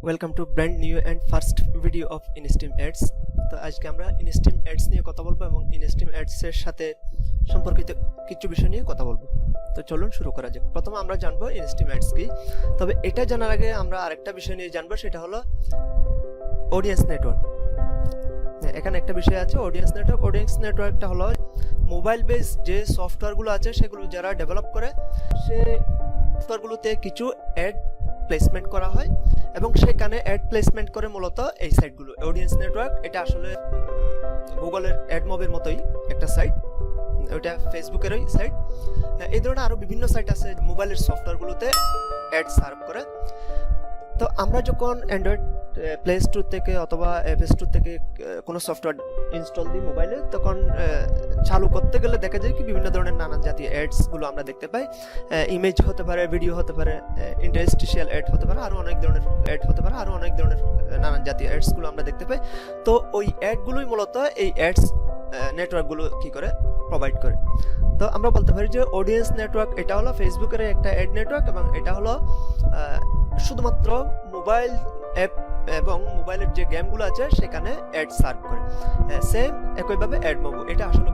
Welcome to brand new and first video of instream ads. তো আজকে আমরা instream ads নিয়ে কথা বলবো এবং ইনস্ট্রিম অ্যাডসের সাথে সম্পর্কিত কিছু বিষয় নিয়ে কথা বলবো। তো চলুন শুরু করা যাক। প্রথমে আমরা জানবো ইনস্ট্রিম অ্যাডস কি। তবে এটা জানার আগে আমরা আরেকটা বিষয় নিয়ে জানবো, সেটা হলো অডিয়েন্স নেটওয়ার্ক। এখানে একটা বিষয় আছে অডিয়েন্স নেটওয়ার্ক। অডিয়েন্স নেটওয়ার্কটা হলো মোবাইল বেস যে সফটওয়্যারগুলো আছে সেগুলো যারা ডেভেলপ করে সে সফটওয়্যারগুলোতে কিছু অ্যাড প্লেসমেন্ট করা হয় এবং সেখানে অ্যাড প্লেসমেন্ট করে মূলত এই সাইটগুলো। অডিয়েন্স নেটওয়ার্ক এটা আসলে গুগলের অ্যাড মবের মতোই একটা সাইট, ওইটা ফেসবুকেরই সাইট। এই ধরনের আরও বিভিন্ন সাইট আছে মোবাইলের সফটওয়্যারগুলোতে অ্যাড সার্ভ করে। তো আমরা যখন অ্যান্ড্রয়েড প্লে স্টোর থেকে অথবা অ্যাপ স্টোর থেকে কোনো সফটওয়্যার ইনস্টল দিই মোবাইলে, তখন চালু করতে গেলে দেখা যায় কি বিভিন্ন ধরনের নানান জাতীয় অ্যাডসগুলো আমরা দেখতে পাই। ইমেজ হতে পারে, ভিডিও হতে পারে, ইন্টারেস্টিশিয়াল অ্যাড হতে পারে, আরও অনেক ধরনের অ্যাড হতে পারে, আরও অনেক ধরনের নানান জাতীয় অ্যাডসগুলো আমরা দেখতে পাই। তো ওই অ্যাডগুলোই মূলত এই অ্যাডস নেটওয়ার্কগুলো কী করে প্রোভাইড করে। তো আমরা বলতে পারি যে অডিয়েন্স নেটওয়ার্ক এটা হলো ফেসবুকের একটা অ্যাড নেটওয়ার্ক এবং এটা হলো শুধুমাত্র মোবাইল অ্যাপ এবং মোবাইলের যে গেমগুলো আছে সেখানে অ্যাড সার্ভ করে। সেম একইভাবে অ্যাড মোবো এটা আসলে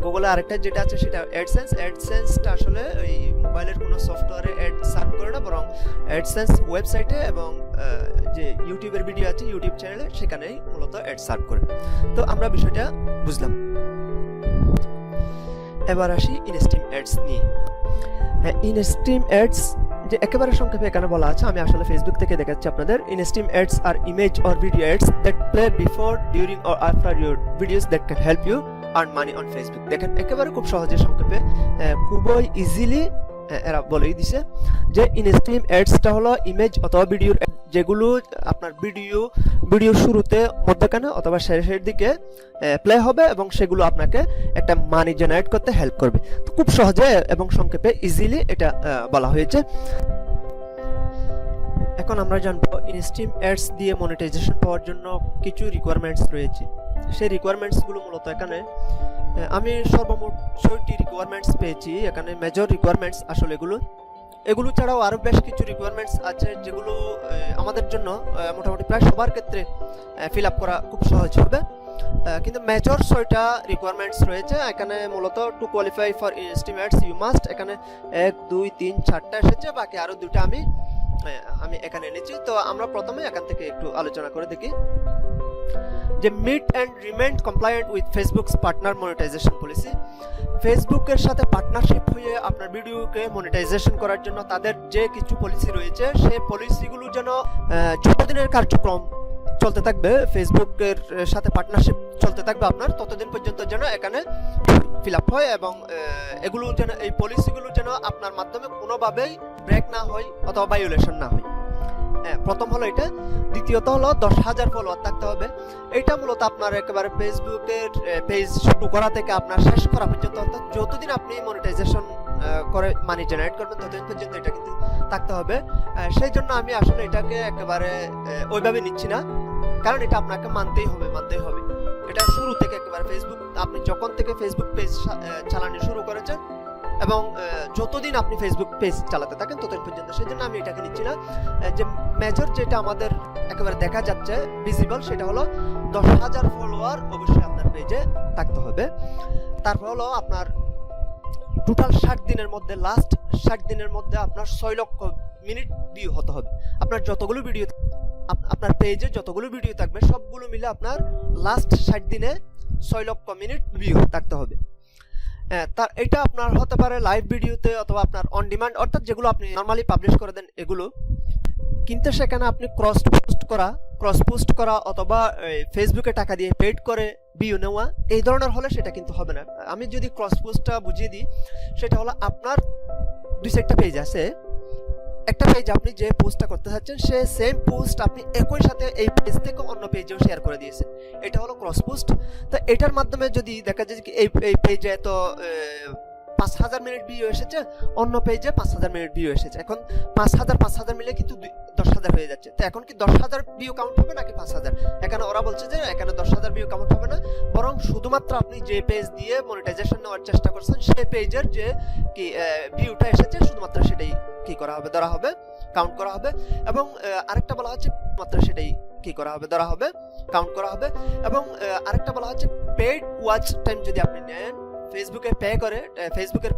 গুগলের আরেকটা যেটা আছে সেটা অ্যাডসেন্স। অ্যাডসেন্সটা আসলে ওই মোবাইলের কোনো সফটওয়্যারে অ্যাড সার্ভ করে না, বরং অ্যাডসেন্স ওয়েবসাইটে এবং যে ইউটিউবের ভিডিও আছে ইউটিউব চ্যানেলে সেখানেই মূলত অ্যাড সার্ভ করে। তো আমরা বিষয়টা বুঝলাম। এবার আসি ইনস্ট্রিম অ্যাডস নিয়ে। ইনস্ট্রিম অ্যাডস যে একেবারে সংক্ষেপে এখানে বলা আছে, আমি আসলে ফেসবুক থেকে দেখাচ্ছি আপনাদের। ইনস্ট্রিম অ্যাডস আর image or video ads that play before, during or after your videos that can help you earn money on Facebook. দেখেন একেবারে খুব সহজে সংক্ষেপে খুবই ইজিলি এরা বলেই দিছে যে ইনস্ট্রিম অ্যাডসটা হলো ইমেজ অথবা ভিডিওর যেগুলো আপনার ভিডিও শুরুতে, মধ্যখানে অথবা শেষের দিকে প্লে হবে এবং সেগুলো আপনাকে একটা মানি জেনারেট করতে হেল্প করবে। তো খুব সহজে এবং সংক্ষেপে ইজিলি এটা বলা হয়েছে। এখন আমরা জানবো ইনস্ট্রিম অ্যাডস দিয়ে মনিটাইজেশন পাওয়ার জন্য কিছু রিকোয়ারমেন্টস রয়েছে। সেই রিকোয়ারমেন্টসগুলো মূলত এখানে আমি সর্বমোট 6টি রিকোয়ারমেন্টস পেয়েছি। এখানে মেজর রিকোয়ারমেন্টস আসলে এগুলো ছাড়াও আরও বেশ কিছু রিকোয়ারমেন্টস আছে যেগুলো আমাদের জন্য মোটামুটি প্রায় সবার ক্ষেত্রে ফিল আপ করা খুব সহজ হবে, কিন্তু মেজর 6টা রিকোয়ারমেন্টস রয়েছে এখানে। মূলত to qualify for instream ads you must, এখানে 1 2 3 4টা এসেছে, বাকি আরও 2টা আমি এখানে এনেছি। তো আমরা প্রথমে এখান থেকে একটু আলোচনা করে দেখি যে meet and remain compliant with Facebook's partner monetization policy. ফেসবুকের সাথে পার্টনারশিপ হয়ে আপনার ভিডিওকে মনিটাইজেশন করার জন্য তাদের যে কিছু পলিসি রয়েছে সেই পলিসিগুলো যেন যতদিনের কার্যক্রম চলতে থাকবে, ফেসবুকের সাথে পার্টনারশিপ চলতে থাকবে আপনার, ততদিন পর্যন্ত যেন এখানে ফিল আপ হয় এবং এগুলো যেন এই পলিসিগুলো যেন আপনার মাধ্যমে কোনোভাবেই ব্রেক না হয় অথবা ভায়োলেশন না হয়। প্রথম হলো এটা। দ্বিতীয়ত হলো 10,000 ফলোয়ার থাকতে হবে। এটা মূলত আপনার একেবারে ফেসবুকের পেজ শুরু করা থেকে আপনার শেষ করা পর্যন্ত, অর্থাৎ যতদিন আপনি মনিটাইজেশন করে মানি জেনারেট করবেন ততদিন পর্যন্ত এটা কিন্তু থাকতে হবে। সেই জন্য আমি আসলে এটাকে একেবারে ওইভাবে নিচ্ছি না, কারণ এটা আপনাকে মানতেই হবে। এটা শুরু থেকে একেবারে ফেসবুক, আপনি যখন থেকে ফেসবুক পেজ চালানো শুরু করেছেন এবং যতদিন আপনি ফেসবুক পেজ চালাতে থাকেন ততদিন পর্যন্ত, সেই জন্য আমি এটাকে নিচ্ছি না। যে মেজর যেটা আমাদের একেবারে দেখা যাচ্ছে ভিজিবল, সেটা হলো 10,000 ফলোয়ার অবশ্যই আপনার পেজে থাকতে হবে। তারপর হলো আপনার টোটাল 60 দিনের মধ্যে, লাস্ট 60 দিনের মধ্যে আপনার 6 লক্ষ মিনিট ভিউ হতে হবে। আপনার যতগুলো ভিডিও, আপনার পেজে যতগুলো ভিডিও থাকবে সবগুলো মিলে আপনার লাস্ট 60 দিনে 6 লক্ষ মিনিট ভিউ থাকতে হবে। তার এটা আপনার হতে পারে লাইভ ভিডিওতে অথবা আপনার অন ডিমান্ড, অর্থাৎ যেগুলো আপনি নর্মালি পাবলিশ করে দেন এগুলো, কিন্তু সেখানে আপনি ক্রস পোস্ট করা অথবা ফেসবুকে টাকা দিয়ে পেড করে ভিউ নেওয়া এই ধরনের হলে সেটা কিন্তু হবে না। আমি যদি ক্রস পোস্টটা বুঝিয়ে দিই, সেটা হলো আপনার 2-4টা পেজ আছে, একটা পেজ আপনি যে পোস্টটা করতে চাচ্ছেন সে সেম পোস্ট আপনি একই সাথে এই পেজ থেকে অন্য পেজেও শেয়ার করে দিয়েছেন, এটা হলো ক্রস পোস্ট। তো এটার মাধ্যমে যদি দেখা যায় কি এই পেজে তো 5,000 মিনিট ভিউ এসেছে, অন্য পেজে 5,000 মিনিট ভিউ এসেছে, এখন 5,000 মিলে কিন্তু 10,000 হয়ে যাচ্ছে। তো এখন কি 10,000 ভিউ কাউন্ট হবে নাকি 5,000? এখানে ওরা বলছে যে এখানে 10,000 ভিউ কাউন্ট হবে না, বরং শুধুমাত্র আপনি যে পেজ দিয়ে মনিটাইজেশন নেওয়ার চেষ্টা করছেন সেই পেজের যে কি ভিউটা এসেছে শুধুমাত্র সেটাই কি করা হবে, ধরা হবে কাউন্ট করা হবে। এবং আরেকটা বলা হচ্ছে মাত্র সেটাই কি করা হবে, ধরা হবে, কাউন্ট করা হবে। এবং আরেকটা বলা হচ্ছে পেইড ওয়াচ টাইম যদি আপনি নেন, ফেসবুকে পে করে ফেসবুকের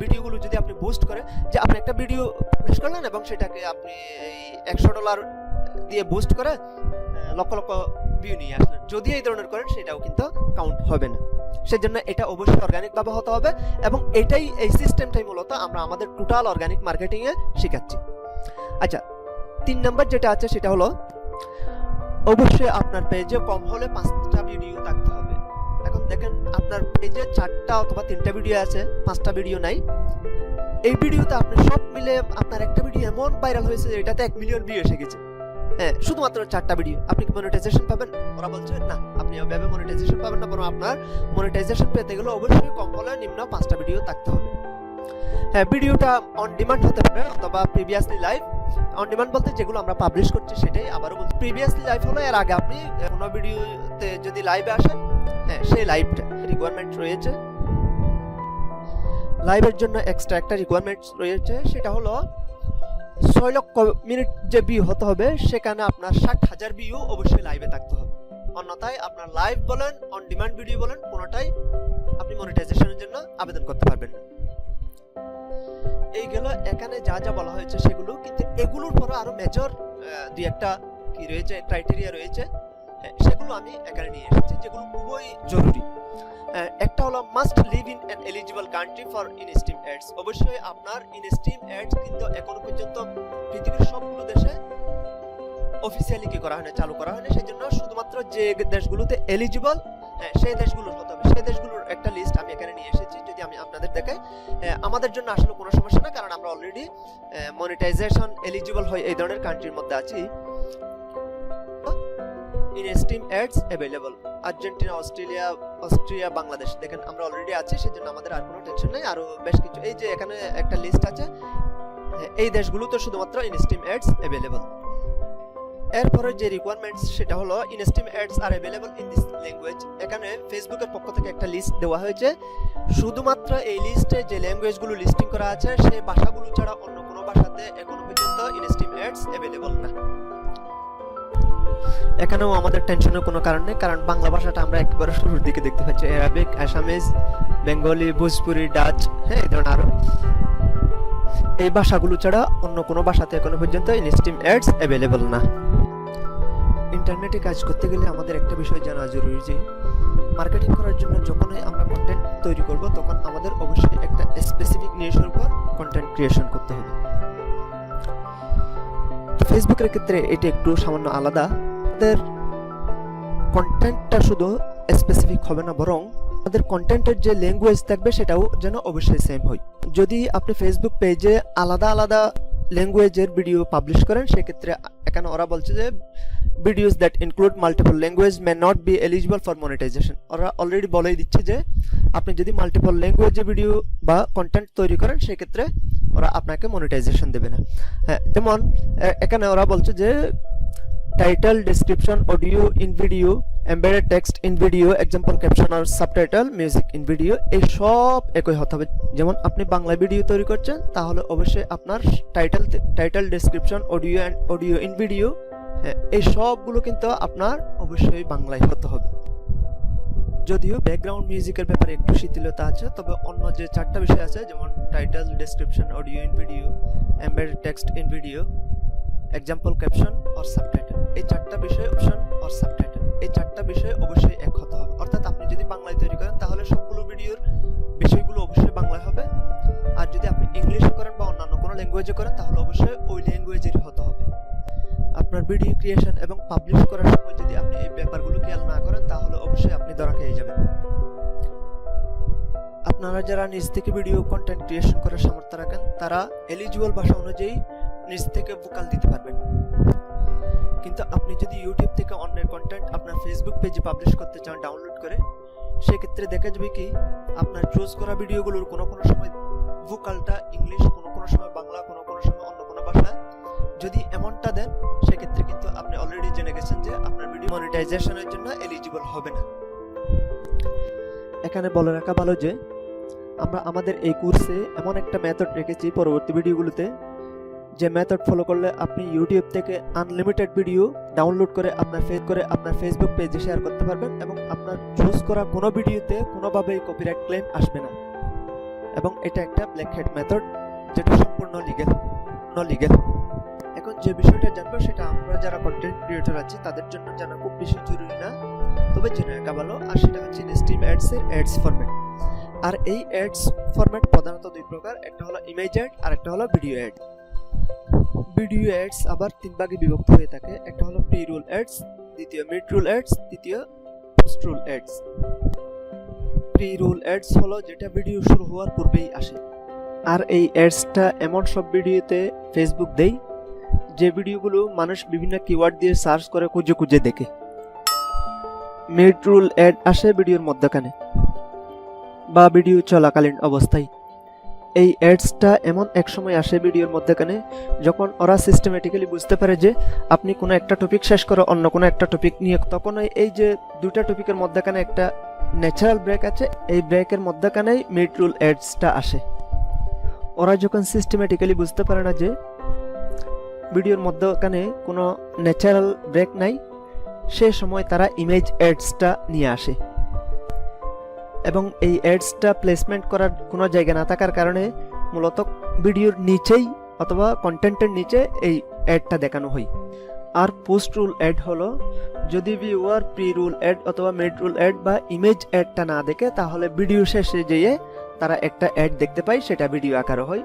ভিডিওগুলো যদি আপনি বুস্ট করে, যে আপনি একটা ভিডিও পাবলিশ করলেন এবং সেটাকে আপনি এই $100 দিয়ে বুস্ট করে লক্ষ লক্ষ ভিউ নিয়ে আসলেন, যদি এই ধরনের করেন সেটাও কিন্তু কাউন্ট হবে না। সেজন্য এটা অবশ্যই অর্গানিক ভাবে হতে হবে, এবং এটাই এই সিস্টেমটাই মূলত আমরা আমাদের টোটাল অর্গানিক মার্কেটিং এ শেখাচ্ছি। আচ্ছা, 3 নাম্বার যেটা আছে সেটা হলো অবশ্যই আপনার পেজে কম হলে 5টা ভিডিও থাকতে হবে। এখন দেখেন আপনার পেজে 4টা অথবা 3টা ভিডিও আছে, 5টা ভিডিও নাই। এই ভিডিওতে আপনি সব মিলে আপনার একটা ভিডিও এমন ভাইরাল হয়েছে যে এটাতে 1 মিলিয়ন ভিউ এসে গেছে, হ্যাঁ, শুধুমাত্র 4টা ভিডিও, আপনি কি মনিটাইজেশন পাবেন? ওরা বলছে না, আপনি ওইভাবে মনিটাইজেশন পাবেন না, বরং আপনার মনিটাইজেশন পেতে গেলে অবশ্যই কম হলে নিম্ন 5টা ভিডিও থাকতে হবে। হ্যাঁ, ভিডিওটা অন ডিমান্ড হতে পারে অথবা প্রিভিয়াসলি লাইভ। অন ডিমান্ড বলতে যেগুলো আমরা পাবলিশ করছি সেটাই। আবারও বলছি, প্রিভিয়াসলি লাইভ হলো এর আগে আপনি কোনো ভিডিওতে যদি লাইভে আসেন, হ্যাঁ, সেই লাইভটা রিকোয়ারমেন্ট রয়েছে। লাইভের জন্য এক্সট্রা একটা রিকোয়ারমেন্ট রয়েছে, সেটা হলো 6 লক্ষ মিনিট যে ভিউ হতে হবে, সেখানে আপনার 60,000 ভিউ অবশ্যই লাইভে থাকতে হবে। অন্যথায় আপনার লাইভ বলেন, অন ডিমান্ড ভিডিও বলেন, কোনোটাই আপনি মনিটাইজেশনের জন্য আবেদন করতে পারবেন না। এই গেল এখানে যা যা বলা হয়েছে সেগুলো, কিন্তু এগুলোর পরে আরো মেজর 2-1টা কি রয়েছে, ক্রাইটেরিয়া রয়েছে, সেগুলো আমি এখানে নিয়ে এসেছি, যেগুলো খুবই জরুরি। একটা হলো must live in an eligible country for instream ads. অবশ্যই আপনার ইনস্ট্রিম অ্যাডস কিন্তু এখনো পর্যন্ত পৃথিবীর সবগুলো দেশে অফিসিয়ালি কি করা হয়নি, চালু করা হয়নি। সেজন্য শুধুমাত্র যে দেশগুলোতে এলিজিবল, সেই দেশগুলোর হতে হবে। সেই দেশগুলোর একটা লিস্ট আমি এখানে নিয়ে এসেছি, যদি আমি আপনাদের দেখাই। আমাদের জন্য আসলে কোনো সমস্যা না, কারণ আমরা অলরেডি মনিটাইজেশন এলিজিবল হয় এই ধরনের কান্ট্রির মধ্যে আছি। Instream ads available Argentina, Austria, Bangladesh, দেখেন আমরা অলরেডি আছি, সেজন্য আমাদের আর কোনো টেনশন নেই। আরো বেশ কিছু, এই যে এখানে একটা লিস্ট আছে, এই দেশগুলোতে শুধুমাত্র ইনস্ট্রিম অ্যাডস अवेलेबल। এরপরে যে রিকোয়ারমেন্টস সেটা হলো instream ads are available in this language. এখানে ফেসবুকের পক্ষ থেকে একটা লিস্ট দেওয়া হয়েছে, শুধুমাত্র এই লিস্টে যে ল্যাঙ্গুয়েজগুলো লিস্টিং করা আছে সেই ভাষাগুলো ছাড়া অন্য কোনো ভাষাতে এখনো পর্যন্ত ইনস্ট্রিম অ্যাডস अवेलेबल না। এখানেও আমাদের টেনশনের কোনো কারণ নেই, কারণ বাংলা ভাষাটা আমরা একেবারে শুরুর দিকে দেখতে পাচ্ছি। Arabic, Assamese, Bengali, Bhojpuri, Dutch, হ্যাঁ, এই ধরনের আরো এই ভাষাগুলো ছাড়া অন্য কোনো ভাষাতে এখনো পর্যন্ত ইনস্ট্রিম অ্যাডস अवेलेबल না। ইন্টারনেটে কাজ করতে গেলে আমাদের একটা বিষয় জানা জরুরি, যে মার্কেটিং করার জন্য যখনই আমরা কন্টেন্ট তৈরি করব, তখন আমাদের অবশ্যই একটা স্পেসিফিক নিশের উপর কন্টেন্ট ক্রিয়েশন করতে হবে। ফেসবুকের ক্ষেত্রে এটা একটু সামান্য আলাদা। আমাদের কন্টেন্টটা শুধু স্পেসিফিক হবে না, বরং আমাদের কন্টেন্টের যে ল্যাঙ্গুয়েজ থাকবে সেটাও যেন অবশ্যই সেম হয়। যদি আপনি ফেসবুক পেজে আলাদা আলাদা ল্যাঙ্গুয়েজের ভিডিও পাবলিশ করেন, সেক্ষেত্রে এখানে ওরা বলছে যে videos that include multiple language may not be eligible for monetization. ওরা অলরেডি বলেই দিচ্ছে যে আপনি যদি মাল্টিপল ল্যাঙ্গুয়েজে ভিডিও বা কন্টেন্ট তৈরি করেন, সেক্ষেত্রে ওরা আপনাকে মনিটাইজেশন দেবে না। হ্যাঁ, যেমন এখানে ওরা বলছে যে title, description, audio in video, embedded text in video, example caption আর সাবটাইটেল, মিউজিক ইন ভিডিও, এই সব একই হতে হবে। যেমন আপনি বাংলা ভিডিও তৈরি করছেন, তাহলে অবশ্যই আপনার title, description, audio in video, এই সবগুলো কিন্তু আপনার অবশ্যই বাংলায় হতে হবে। যদিও ব্যাকগ্রাউন্ড মিউজিকের ব্যাপারে একটু শিথিলতা আছে, তবে অন্য যে 4টা বিষয় আছে, যেমন title, description, audio in video, embedded text in video, example caption আর সাবটাইটেল, এই 4টা বিষয়, অপশন আর সাবটাইটেল, এই 4টা বিষয় অবশ্যই এক হতে হবে। অর্থাৎ আপনি যদি বাংলায় তৈরি করেন, তাহলে সবগুলো ভিডিওর বিষয়গুলো অবশ্যই বাংলায় হবে। আর যদি আপনি ইংলিশে করেন বা অন্যান্য কোনো ল্যাঙ্গুয়েজে করেন, তাহলে অবশ্যই ওই ল্যাঙ্গুয়েজেরই হতে হবে। আপনার ভিডিও ক্রিয়েশন এবং পাবলিশ করার সময় যদি আপনি এই ব্যাপারগুলো খেয়াল না করেন, তাহলে অবশ্যই আপনি ধরা খেয়ে যাবেন। আপনারা যারা নিজ থেকে ভিডিও কন্টেন্ট ক্রিয়েশন করার সামর্থ্য রাখেন, তারা এলিজিবল ভাষা অনুযায়ী নিজ থেকে ভোকাল দিতে পারবেন। কিন্তু আপনি যদি ইউটিউব থেকে অন্যের কন্টেন্ট আপনার ফেসবুক পেজে পাবলিশ করতে চান ডাউনলোড করে, সেক্ষেত্রে দেখা যাবে কি আপনার চুজ করা ভিডিওগুলোর কোনো সময় ভোকালটা ইংলিশ, কোনো সময় বাংলা, কোনো সময় অন্য কোনো ভাষা। যদি এমনটা দেন, সেক্ষেত্রে কিন্তু আপনি অলরেডি জেনে গেছেন যে আপনার ভিডিও মনিটাইজেশনের জন্য এলিজিবল হবে না। এখানে বলে রাখা ভালো যে আমরা আমাদের এই কোর্সে এমন একটা মেথড রেখেছি পরবর্তী ভিডিওগুলোতে, যে মেথড ফলো করলে আপনি ইউটিউব থেকে আনলিমিটেড ভিডিও ডাউনলোড করে আপনার ফেসবুক পেজে শেয়ার করতে পারবেন এবং আপনার চুজ করা কোনো ভিডিওতে কোনোভাবেই কপিরাইট ক্লেম আসবে না। এবং এটা একটা ব্ল্যাক হ্যাট মেথড, যেটা সম্পূর্ণ লিগ্যাল। এখন যে বিষয়টা জানবো সেটা আমরা যারা কন্টেন্ট ক্রিয়েটর আছি তাদের জন্য জানা খুব বেশি জরুরি না, তবে জেনে রাখা ভালো। আর সেটা হচ্ছে ইনস্ট্রিম অ্যাডস এর অ্যাডস ফরম্যাট। আর এই অ্যাডস ফরম্যাট প্রধানত দুই প্রকার, একটা হলো ইমেজ অ্যাড আর একটা হলো ভিডিও অ্যাড। ভিডিও অ্যাডস আবার তিন ভাগে বিভক্ত হয়ে থাকে, একটা হলো প্রি রোল অ্যাডস, দ্বিতীয় মিড রোল অ্যাডস, তৃতীয় post roll ads. Pre roll ads হলো যেটা ভিডিও শুরু হওয়ার পূর্বেই আসে, আর এই অ্যাডসটা এমন সব ভিডিওতে ফেসবুক দেয় যে ভিডিওগুলো মানুষ বিভিন্ন কিওয়ার্ড দিয়ে সার্চ করে খুঁজে দেখে। মিড রোল অ্যাড আসে ভিডিওর মধ্যখানে বা ভিডিও চলাকালীন অবস্থায়। এই অ্যাডসটা এমন এক সময় আসে ভিডিওর মধ্যখানে যখন ওরা সিস্টেমেটিক্যালি বুঝতে পারে যে আপনি কোনো একটা টপিক শেষ করে অন্য কোনো একটা টপিক নিয়ে, তখন এই যে দুইটা টপিকের মধ্যখানে একটা ন্যাচারাল ব্রেক আছে, এই ব্রেকের মধ্যখানেই মিড রোল অ্যাডসটা আসে। ওরা যখন সিস্টেমেটিক্যালি বুঝতে পারে না যে ভিডিওর মধ্যখানে কোনো ন্যাচারাল ব্রেক নাই, সে সময় তারা ইমেজ অ্যাডসটা নিয়ে আসে। এবং এই অ্যাডসটা প্লেসমেন্ট করার কোনো জায়গা না থাকার কারণে মূলত ভিডিওর নিচেই অথবা কন্টেন্টের নিচে এই অ্যাডটা দেখানো হয়। আর পোস্ট রুল অ্যাড হলো যদি ভিউয়ার প্রি রুল অ্যাড অথবা মিড রুল অ্যাড বা ইমেজ অ্যাডটা না দেখে, তাহলে ভিডিও শেষে যেয়ে তারা একটা অ্যাড দেখতে পায়, সেটা ভিডিও আকারে হয়।